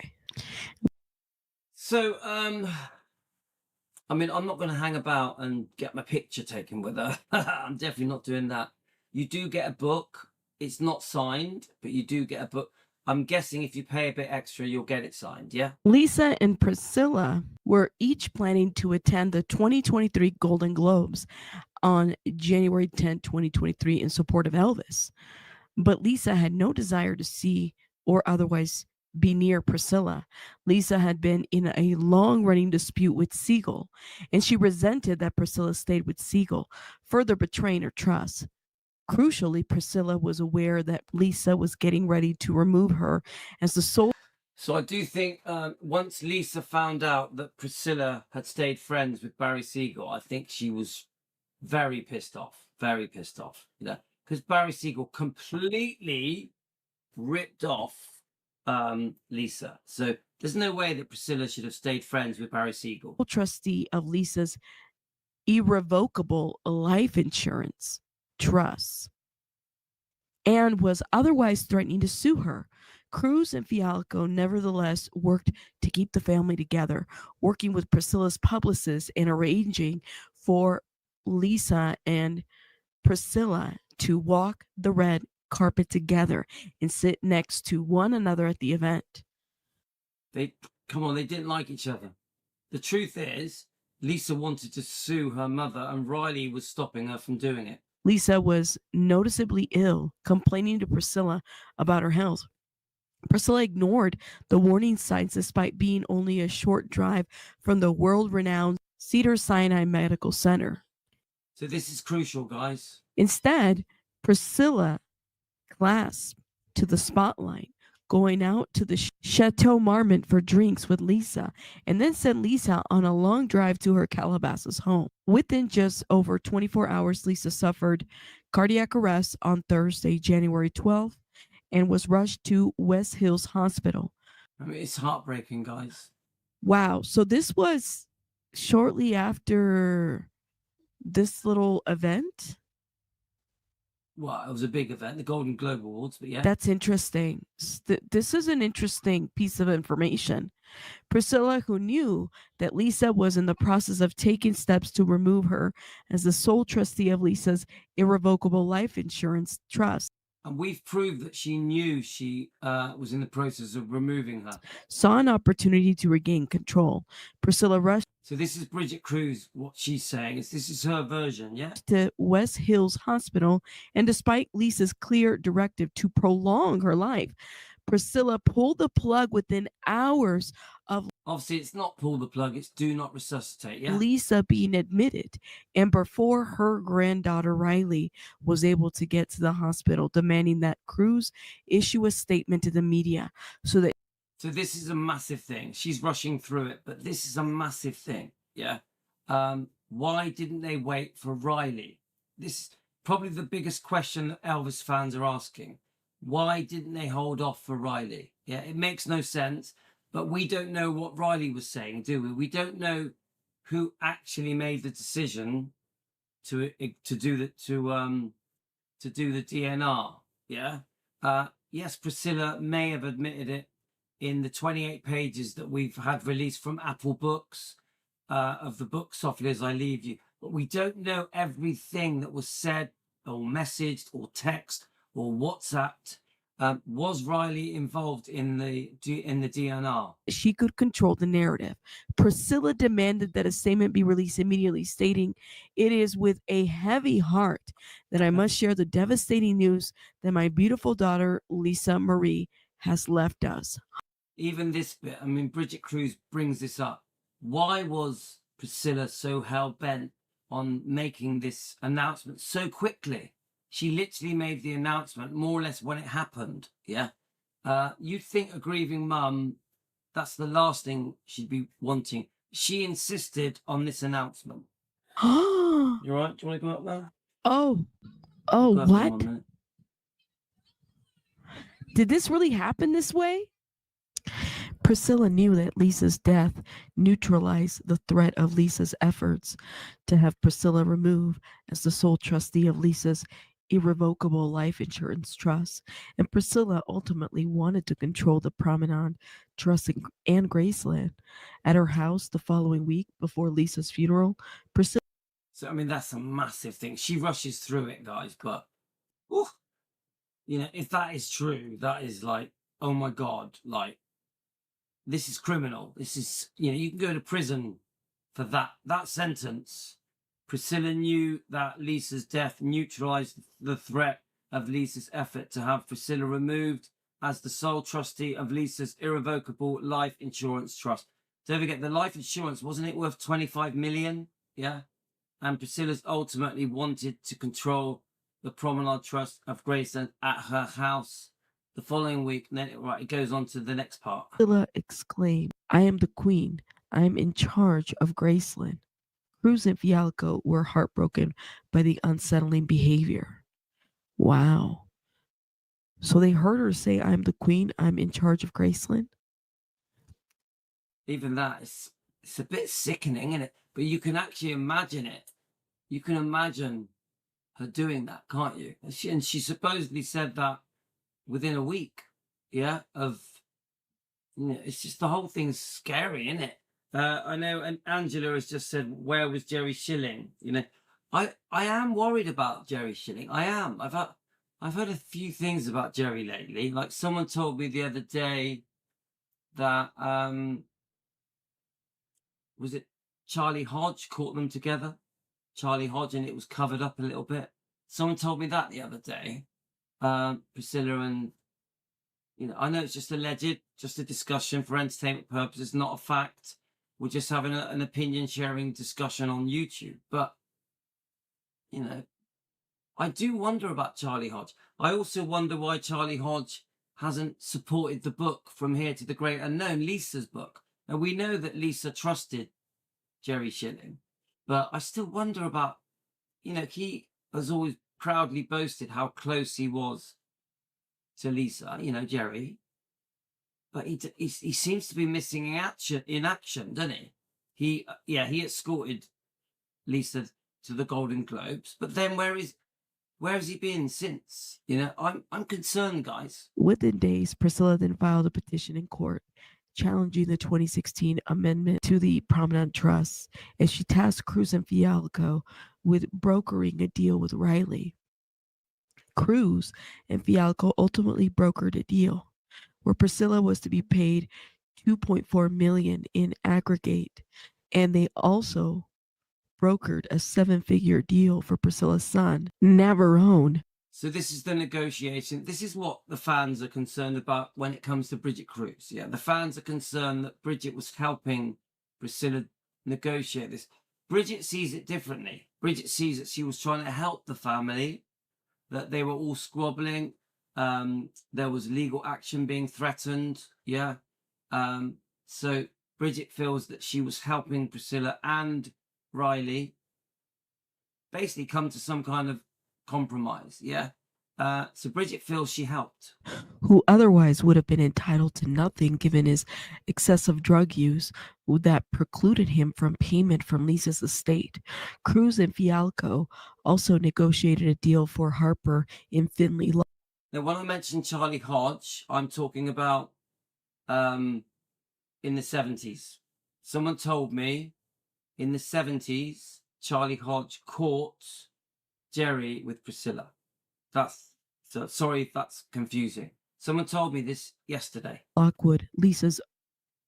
So, I mean, I'm not going to hang about and get my picture taken with her. I'm definitely not doing that. You do get a book. It's not signed, but you do get a book. I'm guessing if you pay a bit extra, you'll get it signed, yeah? Lisa and Priscilla were each planning to attend the 2023 Golden Globes on January 10, 2023 in support of Elvis. But Lisa had no desire to see or otherwise be near Priscilla. Lisa had been in a long-running dispute with Siegel, and she resented that Priscilla stayed with Siegel, further betraying her trust. Crucially, Priscilla was aware that Lisa was getting ready to remove her as the sole. So I do think once Lisa found out that Priscilla had stayed friends with Barry Siegel, I think she was very pissed off, you know, because Barry Siegel completely ripped off Lisa. So there's no way that Priscilla should have stayed friends with Barry Siegel. Trustee of Lisa's irrevocable life insurance trust and was otherwise threatening to sue her. Kruse and Fialco nevertheless worked to keep the family together, working with Priscilla's publicist and arranging for Lisa and Priscilla to walk the red carpet together and sit next to one another at the event. They didn't like each other. The truth is, Lisa wanted to sue her mother and Riley was stopping her from doing it. Lisa was noticeably ill, complaining to Priscilla about her health. Priscilla ignored the warning signs despite being only a short drive from the world-renowned Cedars-Sinai Medical Center. So this is crucial, guys. Instead, Priscilla clasped to the spotlight, going out to the Chateau Marmont for drinks with Lisa, and then sent Lisa on a long drive to her Calabasas home. Within just over 24 hours, Lisa suffered cardiac arrest on Thursday, January 12th, and was rushed to West Hills Hospital. I mean, it's heartbreaking, guys. Wow. So this was shortly after this little event? Well, it was a big event, the Golden Globe Awards, but yeah. That's interesting. This is an interesting piece of information. Priscilla, who knew that Lisa was in the process of taking steps to remove her as the sole trustee of Lisa's irrevocable life insurance trust, and we've proved that she knew she was in the process of removing her, saw an opportunity to regain control. Priscilla rushed. So this is Brigitte Kruse, what she's saying. This is her version, yeah? To West Hills Hospital, and despite Lisa's clear directive to prolong her life, Priscilla pulled the plug within hours of. Obviously, it's not pull the plug, it's do not resuscitate, yeah? Lisa being admitted, and before her granddaughter Riley was able to get to the hospital, demanding that Kruse issue a statement to the media so that. So this is a massive thing. She's rushing through it, but this is a massive thing, yeah? Why didn't they wait for Riley? This is probably the biggest question that Elvis fans are asking. Why didn't they hold off for Riley? Yeah, it makes no sense, but we don't know what Riley was saying, do we? We don't know who actually made the decision to do the DNR, yeah? Yes, Priscilla may have admitted it in the 28 pages that we've had released from Apple Books, of the book Softly As I Leave You. But we don't know everything that was said or messaged or text or WhatsApped. Was Riley involved in the DNR? She could control the narrative. Priscilla demanded that a statement be released immediately, stating, "It is with a heavy heart that I must share the devastating news that my beautiful daughter, Lisa Marie, has left us." Even this bit, I mean, Brigitte Kruse brings this up. Why was Priscilla so hell-bent on making this announcement so quickly? She literally made the announcement more or less when it happened, yeah? You'd think a grieving mum, that's the last thing she'd be wanting. She insisted on this announcement. You all right? Do you want to go up now? Oh, what? Did this really happen this way? Priscilla knew that Lisa's death neutralized the threat of Lisa's efforts to have Priscilla removed as the sole trustee of Lisa's irrevocable life insurance trust, and Priscilla ultimately wanted to control the Promenade Trust and Graceland. At her house the following week before Lisa's funeral, Priscilla. So, I mean, that's a massive thing. She rushes through it, guys, but, ooh, you know, if that is true, that is like, oh my God, like, this is criminal. This is, you know, you can go to prison for that sentence. Priscilla knew that Lisa's death neutralized the threat of Lisa's effort to have Priscilla removed as the sole trustee of Lisa's irrevocable life insurance trust. Don't forget, the life insurance, wasn't it worth 25 million? Yeah. And Priscilla's ultimately wanted to control the Promenade Trust of Graceland at her house the following week. And then it goes on to the next part. Priscilla exclaimed, "I am the queen. I am in charge of Graceland." Kruse and Fialco were heartbroken by the unsettling behavior. Wow. So they heard her say, "I'm the queen. I'm in charge of Graceland." Even that, it's a bit sickening, isn't it? But you can actually imagine it. You can imagine her doing that, can't you? And she supposedly said that within a week, yeah, of, you know, it's just the whole thing's scary, isn't it? I know, and Angela has just said, where was Jerry Schilling? You know, I am worried about Jerry Schilling. I am. I've heard a few things about Jerry lately. Like someone told me the other day that was it Charlie Hodge caught them together? Charlie Hodge, and it was covered up a little bit. Someone told me that the other day. Priscilla and, you know, I know it's just alleged, just a discussion for entertainment purposes, not a fact. We're just having an opinion sharing discussion on YouTube. But, you know, I do wonder about Charlie Hodge. I also wonder why Charlie Hodge hasn't supported the book From Here to the Great Unknown, Lisa's book. And we know that Lisa trusted Jerry Schilling, but I still wonder about, you know, he has always proudly boasted how close he was to Lisa, you know, Jerry. But he seems to be missing in action, doesn't he? He escorted Lisa to the Golden Globes, but then where has he been since? You know, I'm concerned, guys. Within days, Priscilla then filed a petition in court challenging the 2016 amendment to the Promenade Trust, as she tasked Kruse and Fialco with brokering a deal with Riley. Kruse and Fialco ultimately brokered a deal where Priscilla was to be paid $2.4 million in aggregate, and they also brokered a 7-figure deal for Priscilla's son, Navarone. So this is the negotiation. This is what the fans are concerned about when it comes to Brigitte Kruse. Yeah, the fans are concerned that Brigitte was helping Priscilla negotiate this. Brigitte sees it differently. Brigitte sees that she was trying to help the family, that they were all squabbling. There was legal action being threatened. Yeah. So Brigitte feels that she was helping Priscilla and Riley basically come to some kind of compromise. Yeah. So Brigitte feels she helped. Who otherwise would have been entitled to nothing given his excessive drug use that precluded him from payment from Lisa's estate. Kruse and Fialco also negotiated a deal for Harper in Finley. Now, when I mentioned Charlie Hodge, I'm talking about in the 70s. Someone told me in the 70s, Charlie Hodge caught Jerry with Priscilla. So sorry if that's confusing. Someone told me this yesterday. Lockwood, Lisa's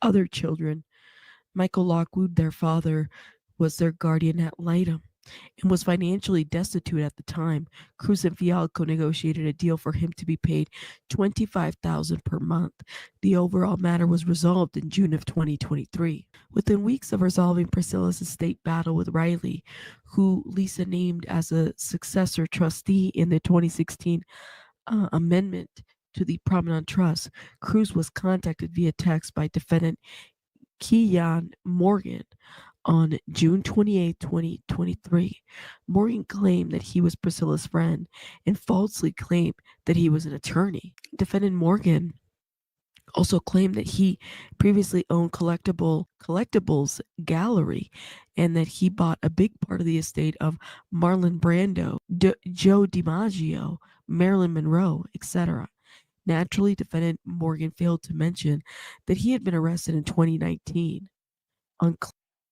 other children. Michael Lockwood, their father, was their guardian ad litem and was financially destitute at the time. Kruse and Fialco negotiated a deal for him to be paid $25,000 per month. The overall matter was resolved in June of 2023. Within weeks of resolving Priscilla's estate battle with Riley, who Lisa named as a successor trustee in the 2016 amendment to the Promenade Trust, Kruse was contacted via text by defendant Keyan Morgan on June 28, 2023. Morgan claimed that he was Priscilla's friend and falsely claimed that he was an attorney. Defendant Morgan also claimed that he previously owned collectibles gallery and that he bought a big part of the estate of Marlon Brando, Joe DiMaggio, Marilyn Monroe, etc. Naturally, defendant Morgan failed to mention that he had been arrested in 2019 on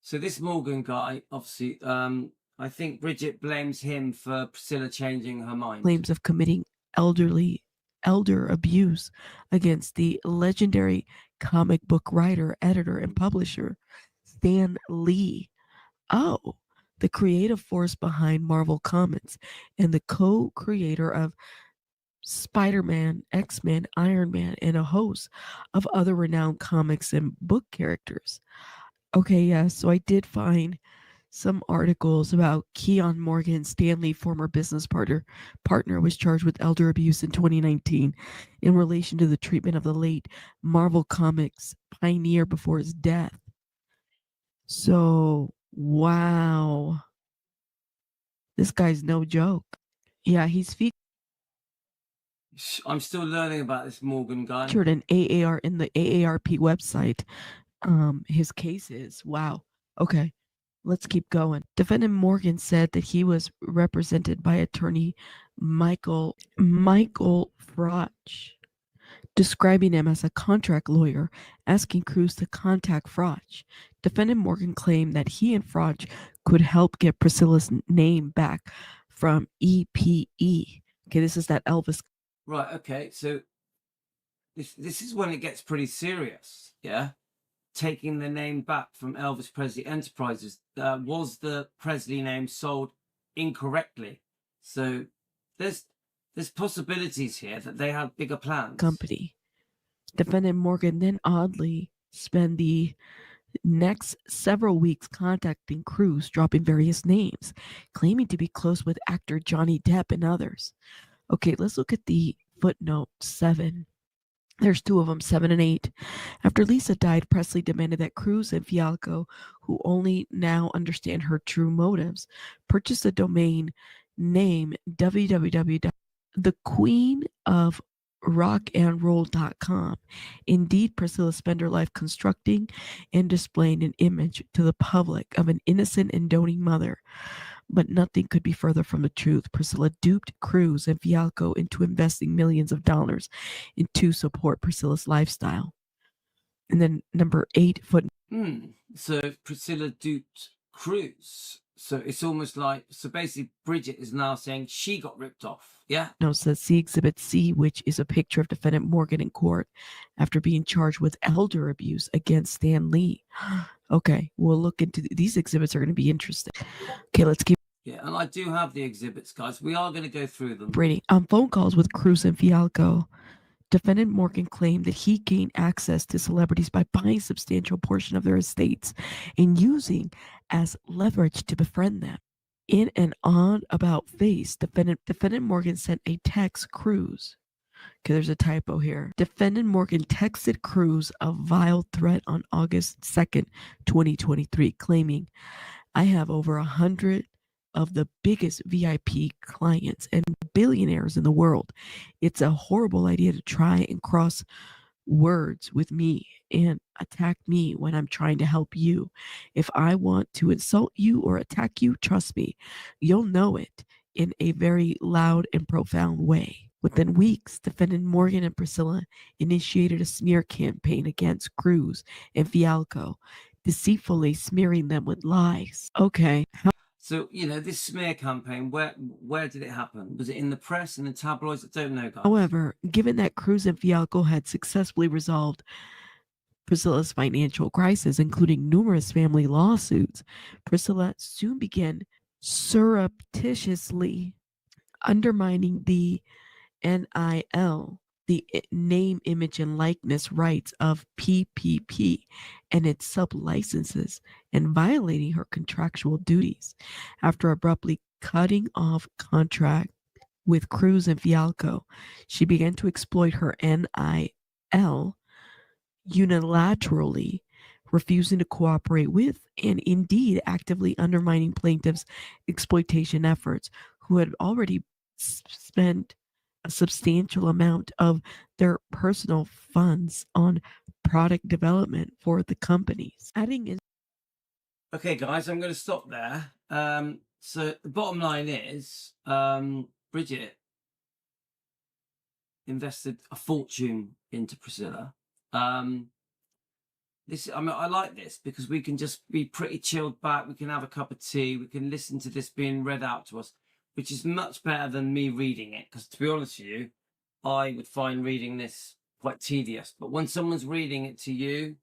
So this Morgan guy, obviously, I think Brigitte blames him for Priscilla changing her mind. claims of committing elder abuse against the legendary comic book writer, editor, and publisher Stan Lee. Oh, the creative force behind Marvel Comics and the co-creator of Spider-Man, X-Men, Iron Man, and a host of other renowned comics and book characters. Okay, yeah, so I did find some articles about Keon Morgan, Stanley, former business partner, was charged with elder abuse in 2019 in relation to the treatment of the late Marvel Comics pioneer before his death. So, wow. This guy's no joke. Yeah, he's I'm still learning about this Morgan guy. featured in the AARP website. His case is wow. Okay, let's keep going. Defendant Morgan said that he was represented by attorney Michael Froch, describing him as a contract lawyer, asking Kruse to contact Froch. Defendant Morgan claimed that he and Froch could help get Priscilla's name back from EPE. Okay, this is that Elvis. Right, okay, so this is when it gets pretty serious, yeah? Taking the name back from Elvis Presley Enterprises. Was the Presley name sold incorrectly? So there's possibilities here that they had bigger plans. Company. Defendant Morgan then oddly spent the next several weeks contacting Kruse, dropping various names, claiming to be close with actor Johnny Depp and others. Okay, let's look at the footnote 7. There's two of them, 7 and 8. After Lisa died, Presley demanded that Kruse and Fialco, who only now understand her true motives, purchase the domain name www.thequeenofrockandroll.com. Indeed, Priscilla spent her life constructing and displaying an image to the public of an innocent and doting mother. But nothing could be further from the truth. Priscilla duped Kruse and Fialco into investing millions of dollars to support Priscilla's lifestyle. And then number 8 foot. So Priscilla duped Kruse. So it's almost like, so basically Brigitte is now saying she got ripped off. Yeah. No, says see Exhibit C, which is a picture of defendant Morgan in court after being charged with elder abuse against Stan Lee. Okay, we'll look into these exhibits are going to be interesting. Okay, let's keep. Yeah, and I do have the exhibits, guys. We are going to go through them. Brady, on phone calls with Kruse and Fialco, defendant Morgan claimed that he gained access to celebrities by buying a substantial portion of their estates and using as leverage to befriend them. In an on-about face, defendant Morgan sent a text Kruse. Okay, there's a typo here. Defendant Morgan texted Kruse a vile threat on August 2nd, 2023, claiming, I have over 100 of the biggest VIP clients and billionaires in the world. It's a horrible idea to try and cross words with me and attack me when I'm trying to help you. If I want to insult you or attack you, trust me, you'll know it in a very loud and profound way. Within weeks, defendant Morgan and Priscilla initiated a smear campaign against Kruse and Fialco, deceitfully smearing them with lies. Okay. So, this smear campaign, where did it happen? Was it in the press, in the tabloids? I don't know, guys. However, given that Kruse and Fialco had successfully resolved Priscilla's financial crisis, including numerous family lawsuits, Priscilla soon began surreptitiously undermining the NIL, the name, image, and likeness rights of PPP and its sub-licenses, and violating her contractual duties. After abruptly cutting off contract with Kruse and Fialco, she began to exploit her NIL unilaterally, refusing to cooperate with and indeed actively undermining plaintiffs' exploitation efforts, who had already spent a substantial amount of their personal funds on product development for the companies. Adding in Okay, guys, I'm going to stop there. So the bottom line is, Brigitte invested a fortune into Priscilla. I like this because we can just be pretty chilled back. We can have a cup of tea. We can listen to this being read out to us, which is much better than me reading it. Because to be honest with you, I would find reading this quite tedious. But when someone's reading it to you,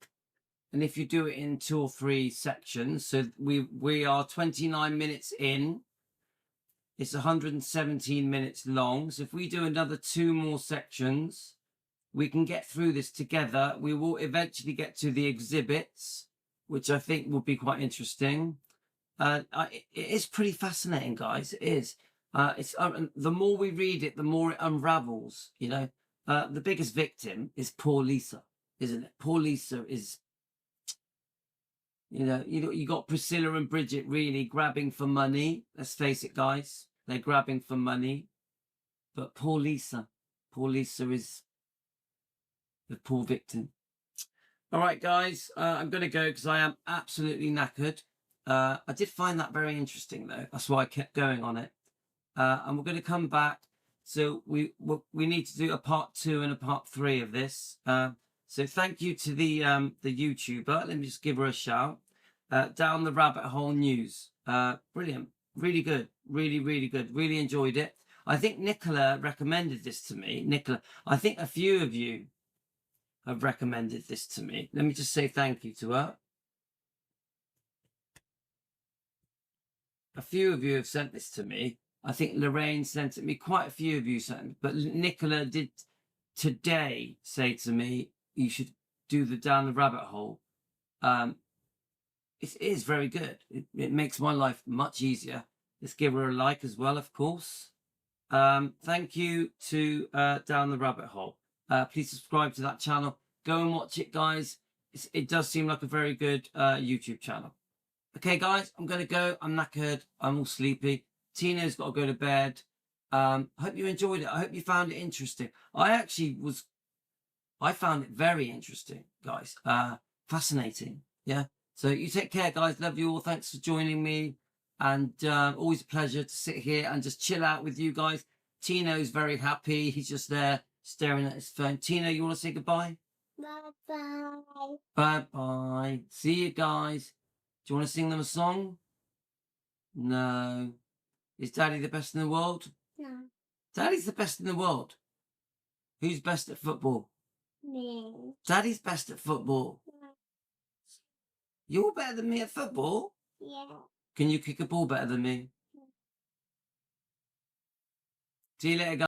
and if you do it in 2 or 3 sections, so we are 29 minutes in. It's 117 minutes long. So if we do another 2 more sections, we can get through this together. We will eventually get to the exhibits, which I think will be quite interesting. It is pretty fascinating, guys. It is. The more we read it, the more it unravels. You know, the biggest victim is poor Lisa, isn't it? Poor Lisa is. You know, you got Priscilla and Brigitte really grabbing for money. Let's face it, guys. They're grabbing for money. But poor Lisa is the poor victim. All right, guys, I'm going to go because I am absolutely knackered. I did find that very interesting, though. That's why I kept going on it. And we're going to come back. So we need to do a part 2 and a part 3 of this. So thank you to the YouTuber. Let me just give her a shout. Down the Rabbit Hole News. Brilliant. Really good. Really, really good. Really enjoyed it. I think Nicola recommended this to me. Nicola, I think a few of you have recommended this to me. Let me just say thank you to her. A few of you have sent this to me. I think Lorraine sent it to me. Quite a few of you sent it. But Nicola did today say to me, you should do the Down the Rabbit Hole. It is very good. It makes my life much easier. Let's give her a like as well, of course. Thank you to Down the Rabbit Hole. Please subscribe to that channel. Go and watch it, guys. It does seem like a very good YouTube channel. Okay, guys, I'm going to go. I'm knackered. I'm all sleepy. Tina's got to go to bed. I hope you enjoyed it. I hope you found it interesting. I found it very interesting, guys. Fascinating. Yeah. So you take care, guys. Love you all. Thanks for joining me. And always a pleasure to sit here and just chill out with you guys. Tino's very happy. He's just there staring at his phone. Tino, you want to say goodbye? Bye-bye. Bye-bye. See you guys. Do you want to sing them a song? No. Is Daddy the best in the world? No, Daddy's the best in the world. Who's best at football? me. Daddy's best at football. You're better than me at football? Yeah. Can you kick a ball better than me? See you later, guys.